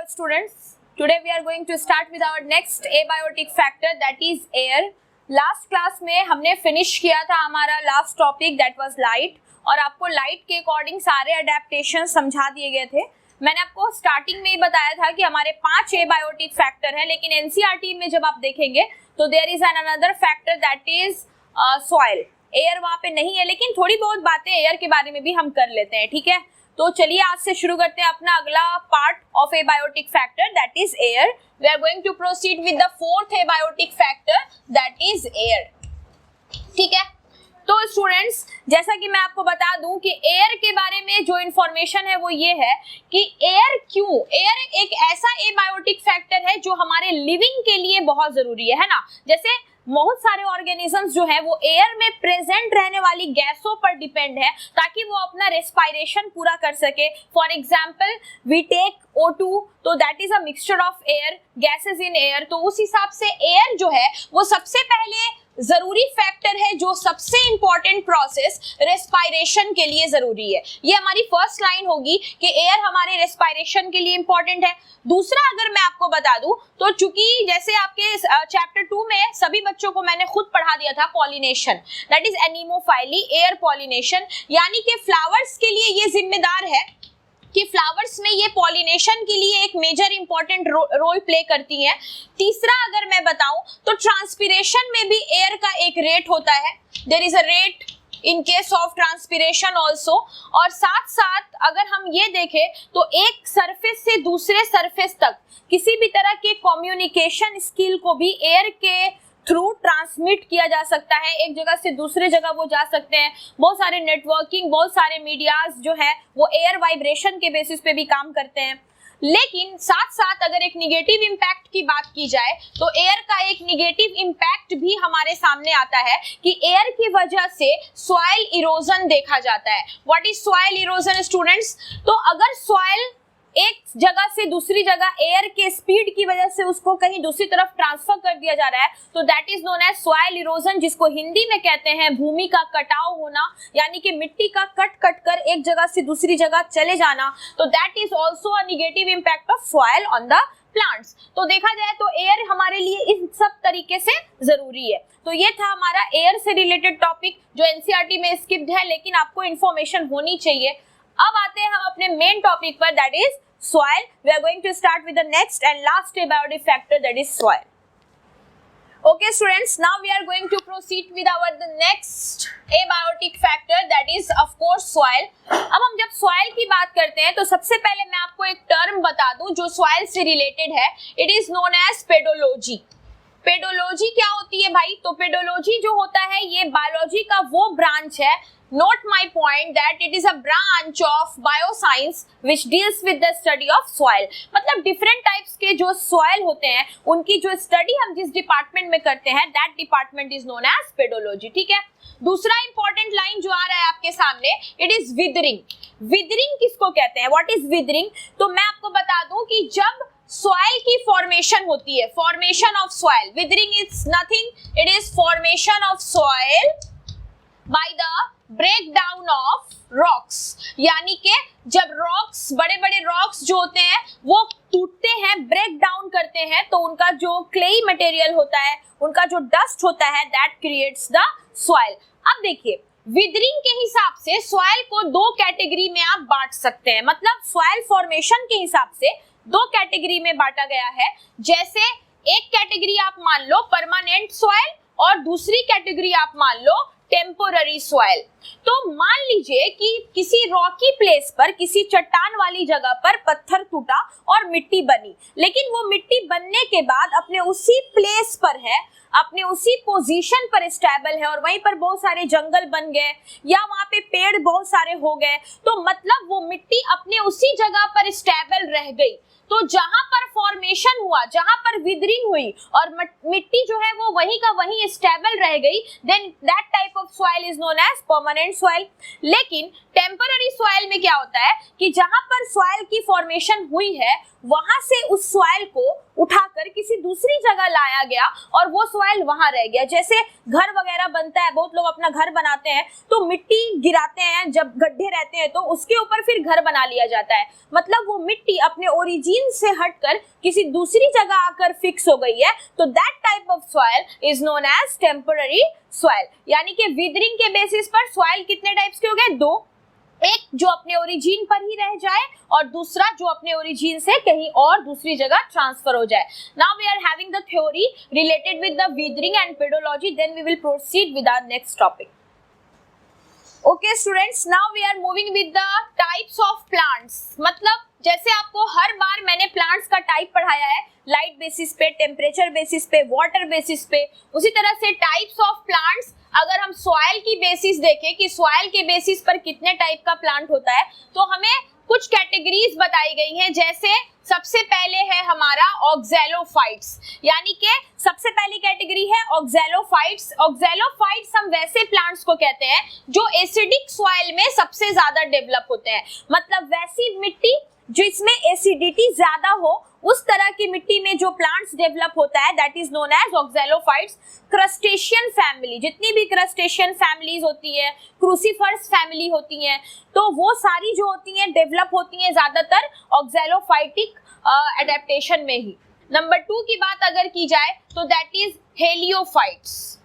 students. Today we are going to start with our next abiotic factor, that is air. Last class में हमने finish किया था हमारा last topic, that was light, और आपको light के अकॉर्डिंग सारे अडेप्टेशन समझा दिए गए थे. मैंने आपको स्टार्टिंग में ही बताया था कि हमारे 5 एबायोटिक फैक्टर हैं, लेकिन एनसीईआरटी में जब आप देखेंगे तो there is an another factor that is soil. Air वहां पे नहीं है, लेकिन थोड़ी बहुत बातें एयर के बारे में भी हम कर लेते हैं. ठीक है, तो चलिए आज से शुरू करते हैं अपना अगला part of abiotic factor, that is air. We are going to proceed with the fourth abiotic factor, that is air. ठीक है, तो स्टूडेंट्स जैसा कि मैं आपको बता दूं कि एयर के बारे में जो इन्फॉर्मेशन है वो ये है कि एयर क्यों, एयर एक ऐसा एबायोटिक फैक्टर है जो हमारे लिविंग के लिए बहुत जरूरी है ना. जैसे बहुत सारे ऑर्गेनिजम्स जो है वो एयर में प्रेजेंट रहने वाली गैसों पर डिपेंड है ताकि वो अपना रेस्पिरेशन पूरा कर सके. For example we take O2, तो that is a mixture of air, gases in air. तो उस हिसाब से एयर जो है वो सबसे पहले जरूरी फैक्टर है, जो सबसे इंपॉर्टेंट प्रोसेस रेस्पिरेशन के लिए जरूरी है. ये हमारी फर्स्ट लाइन होगी कि एयर हमारे रेस्पिरेशन के लिए इंपॉर्टेंट है. दूसरा अगर मैं आपको बता दूं तो चूंकि जैसे आपके चैप्टर 2 में सभी बच्चों को मैंने खुद पढ़ा दिया था pollination, that is anemophily, air pollination, यानी कि फ्लावर्स के लिए ये जिम्मेदार है कि फ्लावर्स में ये पॉलिनेशन के लिए एक मेजर इंपॉर्टेंट रोल प्ले करती हैं. तीसरा अगर मैं बताऊं तो ट्रांसपिरेशन में भी एयर का एक रेट होता है, there is a rate in case of transpiration also. और साथ साथ अगर हम ये देखें तो एक सरफेस से दूसरे सरफेस तक किसी भी तरह के कम्युनिकेशन स्किल को भी एयर के थ्रू ट्रांसमिट किया जा सकता है. एक जगह से दूसरे जगह वो जा सकते हैं. बहुत सारे नेटवर्किंग, बहुत सारे मीडियाज जो है वो एयर वाइब्रेशन के बेसिस पे भी काम करते हैं. लेकिन साथ साथ अगर एक निगेटिव इम्पैक्ट की बात की जाए तो एयर का एक निगेटिव इम्पैक्ट भी हमारे सामने आता है कि एयर की वजह से सॉइल इरोजन देखा जाता है. What is soil erosion students? तो अगर सॉइल एक जगह से दूसरी जगह एयर के स्पीड की वजह से उसको कहीं दूसरी तरफ ट्रांसफर कर दिया जा रहा है तो that is known as soil erosion, जिसको हिंदी में कहते हैं भूमि का कटाव होना, यानी कि मिट्टी का कट कर एक जगह से दूसरी जगह चले जाना. तो that is also a negative impact of soil on the plants. तो देखा जाए तो एयर हमारे लिए इन सब तरीके से जरूरी है. तो ये था हमारा एयर से रिलेटेड टॉपिक जो एनसीईआरटी में स्किप्ड है, लेकिन आपको इन्फॉर्मेशन होनी चाहिए. अब आते हैं हम अपने मेन टॉपिक पर, that is soil. We are going to start with the next and last abiotic factor, that is soil. Okay students, now we are going to proceed with the next abiotic factor, that is of course soil. अब हम जब soil की बात करते हैं तो सबसे पहले मैं आपको एक टर्म बता दूं जो soil से रिलेटेड है. It is known as pedology. Pedology क्या होती है भाई? तो पेडोलॉजी जो होता है ये बायोलॉजी का वो ब्रांच है. Note my point that it is a branch of bioscience which deals with the study of soil. मतलब different types के जो soil होते हैं उनकी जो study हम जिस डिपार्टमेंट में करते हैं that department is known as pedology. ठीक है, दूसरा important line जो आ रहा है आपके सामने, it is withering. Withering किसको कहते हैं? What is withering? तो मैं आपको बता दूं कि जब soil की formation होती है, formation of soil, withering is nothing, it is formation of soil by the breakdown of rocks. यानी कि जब rocks, बड़े बड़े rocks जो होते हैं वो टूटते हैं, ब्रेक डाउन करते हैं, तो उनका जो clay मटेरियल होता है, उनका जो डस्ट होता है, that creates the soil. अब देखिए विदरिंग के हिसाब से सॉइल को दो कैटेगरी में आप बांट सकते हैं. मतलब सॉइल फॉर्मेशन के हिसाब से दो कैटेगरी में बांटा गया है. जैसे एक कैटेगरी आप मान लो परमानेंट सॉइल और दूसरी कैटेगरी आप मान लो टेम्पोररी सॉइल. तो मान लीजिए कि किसी रॉकी प्लेस पर, किसी चट्टान वाली जगह पर पत्थर टूटा और मिट्टी बनी, लेकिन वो मिट्टी बनने के बाद अपने उसी प्लेस पर है, अपने उसी पोजीशन पर स्टेबल है और वहीं पर बहुत सारे जंगल बन गए या वहां पे पेड़ बहुत सारे हो गए, तो मतलब वो मिट्टी अपने उसी जगह पर स्टेबल रह गई. तो जहां पर फॉर्मेशन हुआ, जहां पर विदरिंग हुई और मिट्टी जो है वो वहीं का वहीं स्टेबल रह गई, then that type of soil is known as permanent soil. लेकिन टेम्पररी सॉइल में क्या होता है कि जहां पर सॉइल की फॉर्मेशन हुई है वहां से उस सॉइल को उठाकर किसी दूसरी जगह लाया गया और वो सॉइल वहां रह गया। जैसे घर वगैरह बनता है, बहुत लोग अपना घर बनाते हैं तो मिट्टी गिराते हैं, जब गड्ढे रहते हैं तो उसके ऊपर फिर घर बना लिया जाता है। मतलब वो मिट्टी अपने ओरिजिन से हटकर किसी दूसरी जगह आकर फिक्स हो गई है, तो that type of soil is known as temporary soil. यानी कि विदरिंग के बेसिस पर सॉइल कितने टाइप्स के हो गए? दो, एक जो अपने ओरिजिन पर ही रह जाए और दूसरा जो अपने ओरिजिन से कहीं और दूसरी जगह ट्रांसफर हो जाए। Now we are having the theory related with the weathering and pedology, then we will proceed with our next topic. Okay students, now we are moving with the types of plants. मतलब जैसे आपको हर बार मैंने plants का type पढ़ाया है, light basis पे, temperature basis पे, water basis पे, उसी तरह से टाइप्स ऑफ प्लांट्स अगर हम सॉइल की बेसिस देखें कि सॉइल के बेसिस पर कितने टाइप का प्लांट होता है, तो हमें कुछ कैटेगरीज बताई गई हैं। जैसे सबसे पहले है हमारा ऑक्सैलोफाइट्स, यानी कि सबसे पहली कैटेगरी है ऑक्सैलोफाइट्स। ऑक्सैलोफाइट्स हम वैसे प्लांट्स को कहते हैं जो एसिडिक सॉइल में सबसे ज्यादा डेवलप होते हैं। मतलब वैसी मिट्टी जिसमें एसिडिटी ज्यादा हो, उस तरह की मिट्टी में जो प्लांट्स डेवलप होता है, that is known as oxalophytes. Crustacean family, जितनी भी क्रस्टेशियन फैमिलीज होती है, क्रूसीफर्स फैमिली होती हैं, तो वो सारी जो होती हैं डेवलप होती हैं ज्यादातर ऑक्सैलोफाइटिक एडेप्टेशन में ही। नंबर 2 की बात अगर की जाए तो दैट इज हेलियोफाइट्स।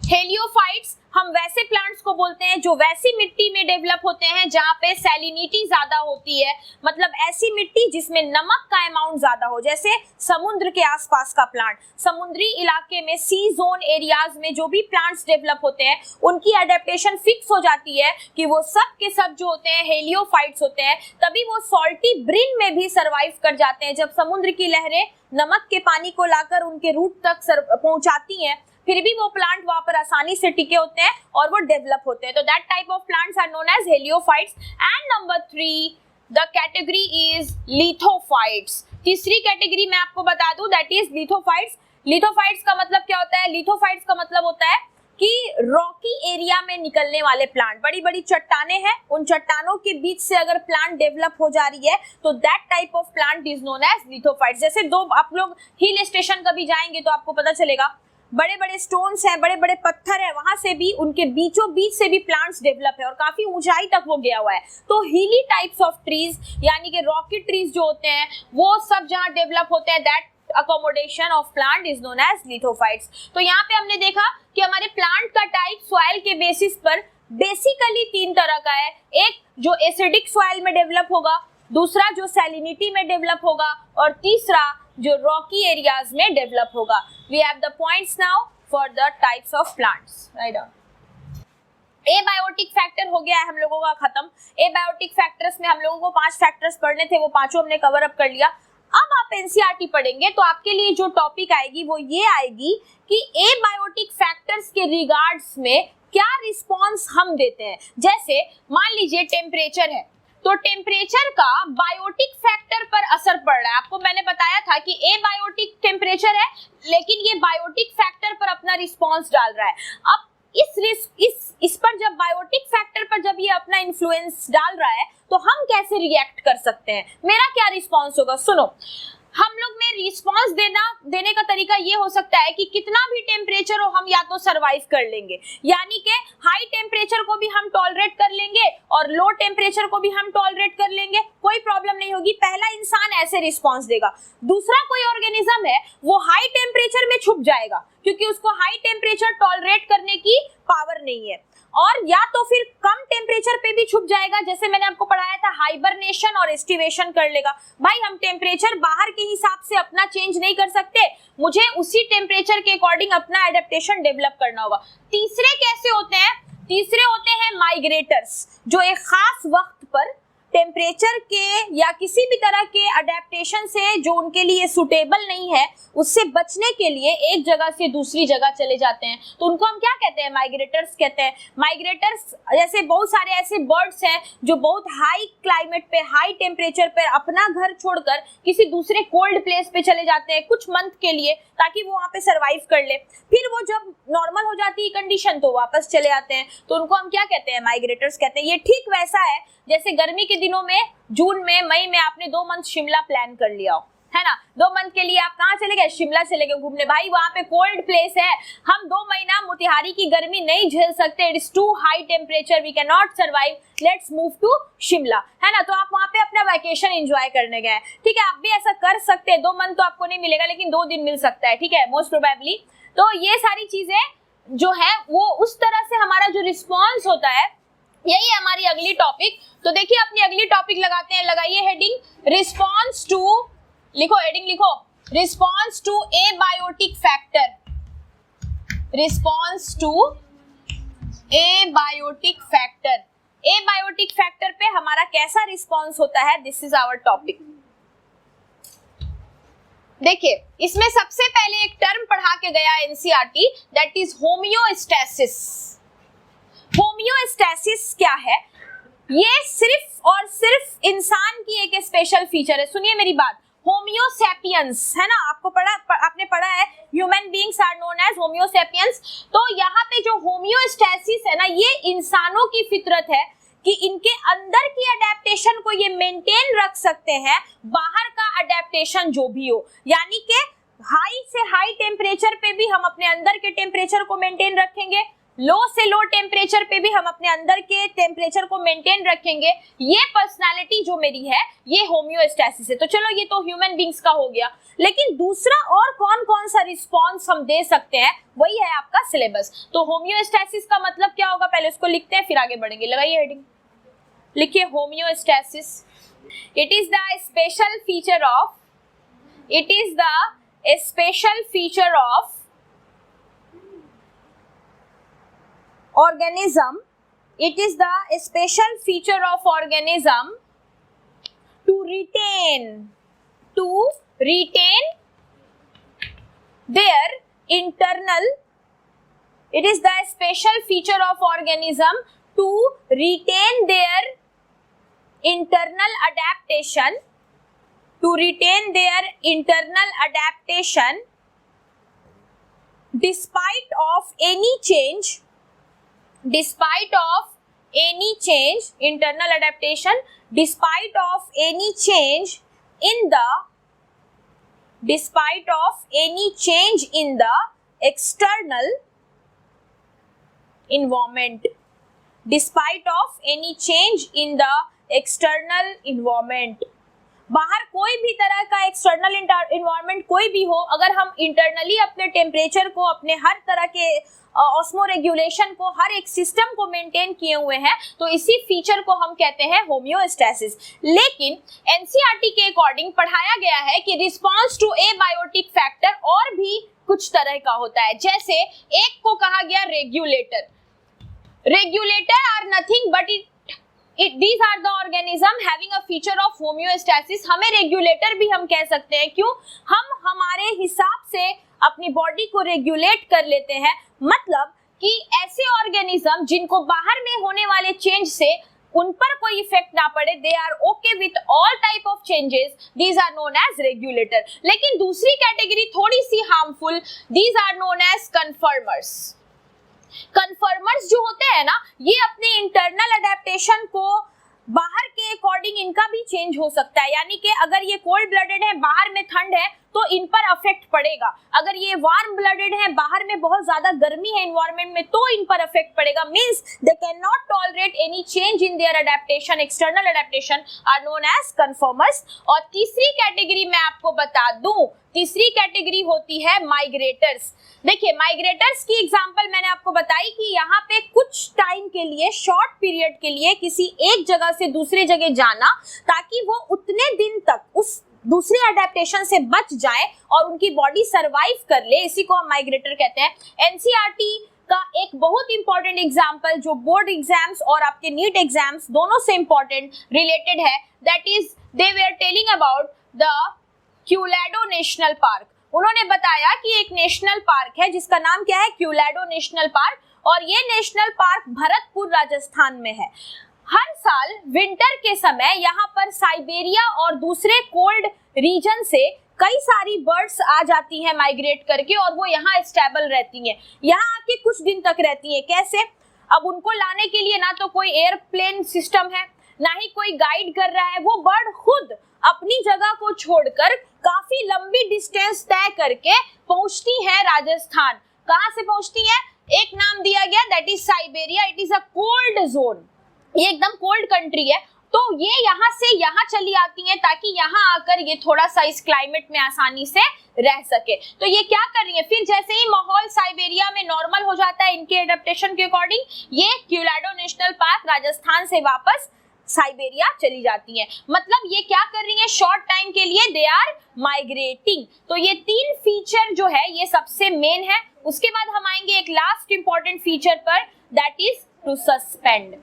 हेलियोफाइट्स हम वैसे प्लांट्स को बोलते हैं जो वैसी मिट्टी में डेवलप होते हैं जहां पे सैलिनिटी ज्यादा होती है। मतलब ऐसी मिट्टी जिसमें नमक का अमाउंट ज्यादा हो, जैसे समुद्र के आसपास का प्लांट। समुद्री इलाके में, सी जोन एरियाज में जो भी प्लांट्स डेवलप होते हैं, उनकी एडेप्टेशन फिक्स हो जाती है कि वो सब के सब जो होते हैं हेलियोफाइट्स होते हैं। तभी वो सॉल्टी ब्रिन में भी सर्वाइव कर जाते हैं। जब समुद्र की लहरें नमक के पानी को लाकर उनके रूट तक पहुंचाती हैं, फिर भी वो प्लांट वहां पर आसानी से टिके होते हैं और वो डेवलप होते हैं। तो that type of plants are known as heliophytes. And number 3 the category is lithophytes. तीसरी कैटेगरी मैं आपको बता दूं, दैट इज लिथोफाइट्स। लिथोफाइट्स का मतलब क्या होता है? लिथोफाइट्स का मतलब होता है कि रॉकी एरिया में निकलने वाले प्लांट। बड़ी बड़ी चट्टाने हैं, उन चट्टानों के बीच से अगर प्लांट डेवलप हो जा रही है तो that type of plant is known as lithophytes. जैसे दो आप लोग हिल स्टेशन कभी जाएंगे तो आपको पता चलेगा, बड़े बड़े स्टोन्स हैं, बड़े बड़े पत्थर है, वहां से भी, उनके बीचों बीच से भी प्लांट्स डेवलप है और काफी ऊंचाई तक वो गया हुआ है। तो हिली टाइप्स ऑफ ट्रीज, यानी कि रॉकी ट्रीज जो होते हैं, वो सब जहां डेवलप होते हैं, that accommodation of plant is known as lithophytes. तो यहाँ पे हमने देखा कि हमारे प्लांट का टाइप सॉइल के बेसिस पर बेसिकली 3 तरह का है। एक जो एसिडिक सॉइल में डेवलप होगा, दूसरा जो सैलिनिटी में डेवलप होगा, और तीसरा जो रॉकी एरियाज में डेवलप होगा। We have the points now for the types of plants. Right down. Abiotic factor हो गया है हम लोगों का खत्म। एबायोटिक फैक्टर्स में हम लोगों को 5 फैक्टर्स पढ़ने थे, वो पांचों हमने कवर अप कर लिया। अब आप एनसीईआरटी पढ़ेंगे तो आपके लिए जो टॉपिक आएगी वो ये आएगी कि एबायोटिक फैक्टर्स के रिगार्ड्स में क्या रिस्पॉन्स हम देते हैं। जैसे मान लीजिए टेम्परेचर है, तो टेम्परेचर का बायोटिक फैक्टर पर असर पड़ रहा है। आपको मैंने बताया था कि एबायोटिक टेम्परेचर है, लेकिन ये बायोटिक फैक्टर पर अपना रिस्पॉन्स डाल रहा है। अब इस पर जब बायोटिक फैक्टर पर जब ये अपना इन्फ्लुएंस डाल रहा है, तो हम कैसे रिएक्ट कर सकते हैं? मेरा क्या रिस्पॉन्स होगा? सुनो, हम लोग में रिस्पॉन्स देने का तरीका ये हो सकता है कि कितना भी टेम्परेचर हो हम या तो सरवाइव कर लेंगे, यानी कि हाई टेम्परेचर को भी हम टॉलरेट कर लेंगे और लो टेम्परेचर को भी हम टॉलरेट कर लेंगे, कोई प्रॉब्लम नहीं होगी। पहला इंसान ऐसे रिस्पॉन्स देगा। दूसरा कोई ऑर्गेनिज्म है, वो हाई टेम्परेचर में छुप जाएगा क्योंकि उसको हाई टेम्परेचर टॉलरेट करने की पावर नहीं है, और या तो फिर कम टेम्परेचर पे भी छुप जाएगा। जैसे मैंने आपको पढ़ाया था, हाइबरनेशन और एस्टिवेशन कर लेगा। भाई हम टेम्परेचर बाहर के हिसाब से अपना चेंज नहीं कर सकते, मुझे उसी टेम्परेचर के अकॉर्डिंग अपना एडेप्टेशन डेवलप करना होगा। तीसरे कैसे होते हैं? तीसरे होते हैं माइग्रेटर्स, जो एक खास वक्त पर टेम्परेचर के या किसी भी तरह के अडेप्टेशन से जो उनके लिए सुटेबल नहीं है, उससे बचने के लिए एक जगह से दूसरी जगह चले जाते हैं। तो उनको हम क्या कहते हैं? माइग्रेटर्स कहते हैं। माइग्रेटर्स जैसे बहुत सारे ऐसे बर्ड्स हैं जो बहुत हाई क्लाइमेट पे, हाई टेम्परेचर पे अपना घर छोड़कर किसी दूसरे कोल्ड प्लेस पे चले जाते हैं कुछ मंथ के लिए, ताकि वो वहाँ पे सरवाइव कर ले। फिर वो जब नॉर्मल हो जाती है कंडीशन तो वापस चले आते हैं। तो उनको हम क्या कहते हैं? माइग्रेटर्स कहते हैं। ये ठीक वैसा है जैसे गर्मी के दिनों में, जून में, मई में आपने 2 मंथ शिमला प्लान कर लिया हो, है ना। 2 मंथ के लिए आप कहाँ चले गए, शिमला चले गए घूमने, भाई वहां पे कोल्ड प्लेस है, हम 2 महीना मोतिहारी की गर्मी नहीं झेल सकते, it is too high temperature, we can not survive, let's move to Shimla, है ना। तो आप वहां पे अपना वैकेशन एंजॉय करने गए, ठीक है, आप भी ऐसा कर सकते हैं। 2 मंथ तो आपको नहीं मिलेगा, लेकिन 2 दिन मिल सकता है, ठीक है, मोस्ट प्रोबेबली। तो ये सारी चीजें जो है वो उस तरह से हमारा जो रिस्पॉन्स होता है, यही है हमारी अगली टॉपिक। तो देखिए अपनी अगली टॉपिक लगाते हैं, लगाइए हेडिंग रिस्पॉन्स टू, लिखो हेडिंग लिखो, response to abiotic factor, response to abiotic factor. Abiotic factor पे हमारा कैसा रिस्पॉन्स होता है, दिस इज आवर टॉपिक। देखिए इसमें सबसे पहले एक टर्म पढ़ा के गया NCERT, that is homeostasis. Homeostasis क्या है, ये सिर्फ और सिर्फ इंसान की एक स्पेशल फीचर है। सुनिए मेरी बात, होमियोसैपियंस है ना, आपने पढ़ा है human beings are known as homo sapiens. तो यहाँ पे जो होमियोस्टैसिस है ना, ये इंसानों की फितरत है कि इनके अंदर की अडेप्टेशन को ये मेंटेन रख सकते हैं, बाहर का अडेप्टेशन जो भी हो, यानी कि हाई से हाई टेम्परेचर पे भी हम अपने अंदर के टेम्परेचर को मेंटेन रखेंगे, लो से लो टेम्परेचर पे भी हम अपने अंदर के टेम्परेचर को मेंटेन रखेंगे। ये पर्सनालिटी जो मेरी है ये होमियोस्टैसिस है। तो चलो ये तो ह्यूमन बींग्स का हो गया, लेकिन दूसरा और कौन कौन सा रिस्पॉन्स हम दे सकते हैं, वही है आपका सिलेबस। तो होमियोस्टैसिस का मतलब क्या होगा, पहले उसको लिखते हैं फिर आगे बढ़ेंगे। लगाइए हेडिंग, लिखिए homeostasis, it is the special feature of, it is the special feature of organism, it is the special feature of organism to retain their internal, it is the special feature of organism to retain their internal adaptation, to retain their internal adaptation despite of any change, despite of any change, internal adaptation despite of any change in the, despite of any change in the external environment, despite of any change in the external environment। बाहर कोई भी तरह का external environment कोई भी हो, अगर हम इंटरनली अपने टेम्परेचर को, अपने हर तरह के ऑस्मो रेगुलेशन को, हर एक सिस्टम को मेंटेन किए हुए हैं, तो इसी फीचर को हम कहते हैं होमियोस्टैसिस। लेकिन एनसीईआरटी के अकॉर्डिंग पढ़ाया गया है कि रिस्पॉन्स टू एबायोटिक फैक्टर और भी कुछ तरह का होता है। जैसे एक को कहा गया regulator, regulator are nothing but these are the organism having a feature of homeostasis। हमें रेगुलेटर भी हम कह सकते हैं, क्यों, हम हमारे हिसाब से अपनी बॉडी को रेगुलेट कर लेते हैं। मतलब कि ऐसे ऑर्गेनिज्म जिनको बाहर में होने वाले चेंज से उन पर कोई इफेक्ट ना पड़े, they are okay with all type of changes, these are known as regulator. लेकिन दूसरी कैटेगरी थोड़ी सी harmful, these are known as conformers. Conformers जो होते हैं ना, ये अपने इंटरनल अडेप्टेशन को बाहर के अकॉर्डिंग इनका भी चेंज हो सकता है, यानी कि अगर ये कोल्ड ब्लडेड है, बाहर में ठंड है, तो इन पर अफेक्ट पड़ेगा। अगर ये वार्म ब्लडेड है, बाहर में बहुत ज्यादा गर्मी है एनवायरनमेंट में, तो इन पर अफेक्ट पड़ेगा। Means they can not tolerate any change in their adaptation, external adaptation are known as conformers. और तीसरी कैटेगरी मैं आपको बता दूं, तीसरी कैटेगरी होती है माइग्रेटर्स। देखिए माइग्रेटर्स की एग्जांपल मैंने आपको बताई कि यहाँ पे कुछ टाइम के लिए, शॉर्ट पीरियड के लिए किसी एक जगह से दूसरी जगह जाना, ताकि वो उतने दिन तक उस दूसरे अडेप्टेशन से बच जाए और उनकी बॉडी सरवाइव कर ले, इसी को हम माइग्रेटर कहते हैं। एनसीईआरटी का एक बहुत इंपॉर्टेंट एग्जांपल जो बोर्ड एग्जाम्स और आपके नीट एग्जाम्स दोनों से इंपॉर्टेंट रिलेटेड है, that is they were telling about the Keoladeo national park. उन्होंने बताया कि एक नेशनल पार्क है जिसका नाम क्या है, क्यूलेडो नेशनल पार्क, और ये नेशनल पार्क भरतपुर राजस्थान में है। हर साल विंटर के समय यहाँ पर साइबेरिया और दूसरे कोल्ड रीजन से कई सारी बर्ड्स आ जाती हैं माइग्रेट करके, और वो यहाँ स्टेबल रहती हैं, यहाँ आके कुछ दिन तक रहती हैं। कैसे, अब उनको लाने के लिए ना तो कोई एयरप्लेन सिस्टम है, ना ही कोई गाइड कर रहा है, वो बर्ड खुद अपनी जगह को छोड़कर काफी लंबी डिस्टेंस तय करके पहुंचती है राजस्थान। कहां से पहुंचती है? एक नाम दिया गया, that is Siberia. It is a cold zone, ये एकदम कोल्ड कंट्री है। तो ये यहाँ से यहाँ चली आती हैं ताकि यहाँ आकर ये थोड़ा सा इस क्लाइमेट में आसानी से रह सके। तो ये क्या कर रही है, फिर जैसे ही माहौल साइबेरिया में नॉर्मल हो जाता है इनके एडेप्टेशन के अकॉर्डिंग, ये क्यूलाडो नेशनल पार्क राजस्थान से वापस साइबेरिया चली जाती हैं। मतलब ये क्या कर रही है, शॉर्ट टाइम के लिए दे आर माइग्रेटिंग। तो ये 3 फीचर जो है ये सबसे मेन है। उसके बाद हम आएंगे एक लास्ट इंपॉर्टेंट फीचर पर, that is to suspend.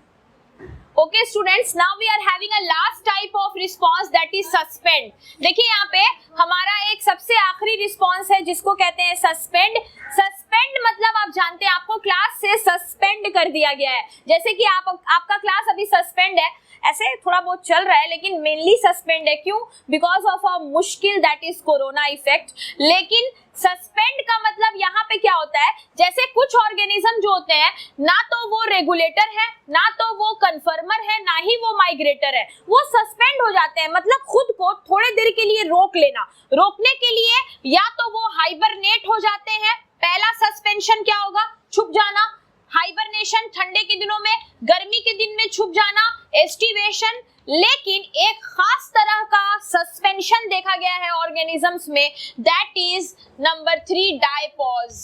Okay students, now we are having a last type of response, that is suspend. देखिए यहाँ पे हमारा एक सबसे आखिरी रिस्पॉन्स है जिसको कहते हैं सस्पेंड। सस्पेंड मतलब आप जानते हैं आपको क्लास से सस्पेंड कर दिया गया है। जैसे कि आपका क्लास अभी सस्पेंड है, ऐसे थोड़ा बहुत चल रहा है लेकिन मेनली सस्पेंड है। क्यों? बिकॉज ऑफ अ मुश्किल दैट इज कोरोना इफेक्ट। लेकिन सस्पेंड का मतलब यहाँ पे क्या होता है, जैसे कुछ ऑर्गेनिज्म जो होते हैं ना तो वो रेगुलेटर है, ना तो वो कन्फर्मर है, ना ही वो माइग्रेटर है, वो सस्पेंड हो जाते हैं। मतलब खुद को थोड़े देर के लिए रोक लेना। रोकने के लिए या तो वो हाइबरनेट हो जाते हैं, पहला सस्पेंशन क्या होगा, छुप जाना। हाइबरनेशन ठंडे के दिनों में, गर्मी के दिन में छुप जाना, एस्टिवेशन। लेकिन एक खास तरह का सस्पेंशन देखा गया है ऑर्गेनिजम्स में, दैट इज नंबर 3 डायपॉज।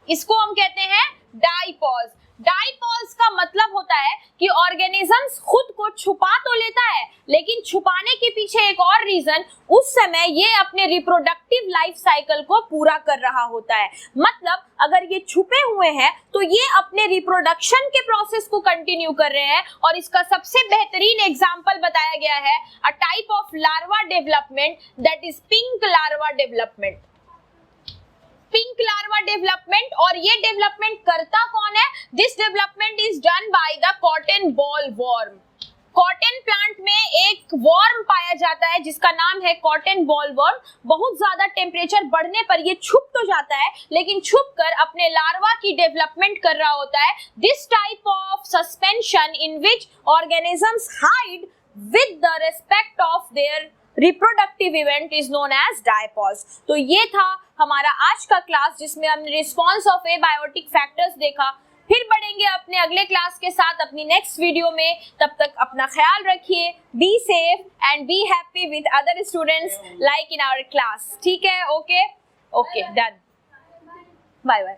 इसको हम कहते हैं डायपॉज। डायपॉज का मतलब होता है कि ऑर्गेनिजम्स खुद को छुपा तो लेता है लेकिन छुपाने के पीछे एक और रीजन, उस समय ये अपने रिप्रोडक्टिव लाइफ साइकिल को पूरा कर रहा होता है। मतलब अगर ये छुपे हुए हैं तो ये अपने रिप्रोडक्शन के प्रोसेस को कंटिन्यू कर रहे हैं। और इसका सबसे बेहतरीन एग्जांपल बताया गया है a type of larva development, that is pink larva development. Pink larva development, और ये डेवलपमेंट करता कौन है? This development is done by the cotton ball warm. Cotton plant में एक वॉर्म पाया जाता है जिसका नाम है कॉटन बॉल वॉर्म। बहुत ज्यादा टेम्परेचर बढ़ने पर ये छुप तो जाता है लेकिन छुप कर अपने लार्वा की डेवलपमेंट कर रहा होता है। This type of suspension in which organisms hide with the respect of their reproductive event is known as diapause. तो ये था हमारा आज का क्लास जिसमें हमने रिस्पॉन्स ऑफ एबायोटिक फैक्टर्स देखा। फिर बढ़ेंगे अपने अगले क्लास के साथ अपनी नेक्स्ट वीडियो में। तब तक अपना ख्याल रखिए, be safe and be happy with other students like in our class. ठीक है? Okay, done, bye bye.